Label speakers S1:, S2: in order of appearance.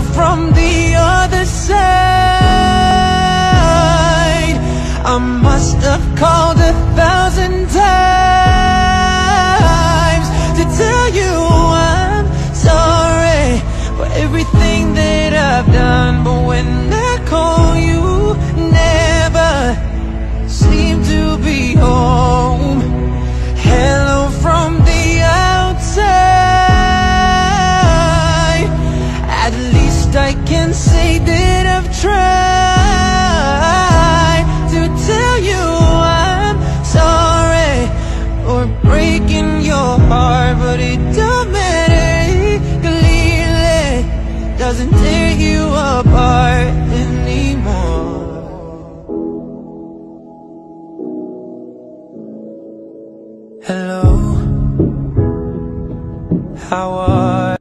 S1: from the other side. I must have called 1,000 times to tell you I'm sorry for everything that I've done, but when I call you, never seem to be home. Hello from the outside. At least I can say that I've tried to tell you I'm sorry for breaking your heart, but it don't matter, clearly doesn't tear you apart.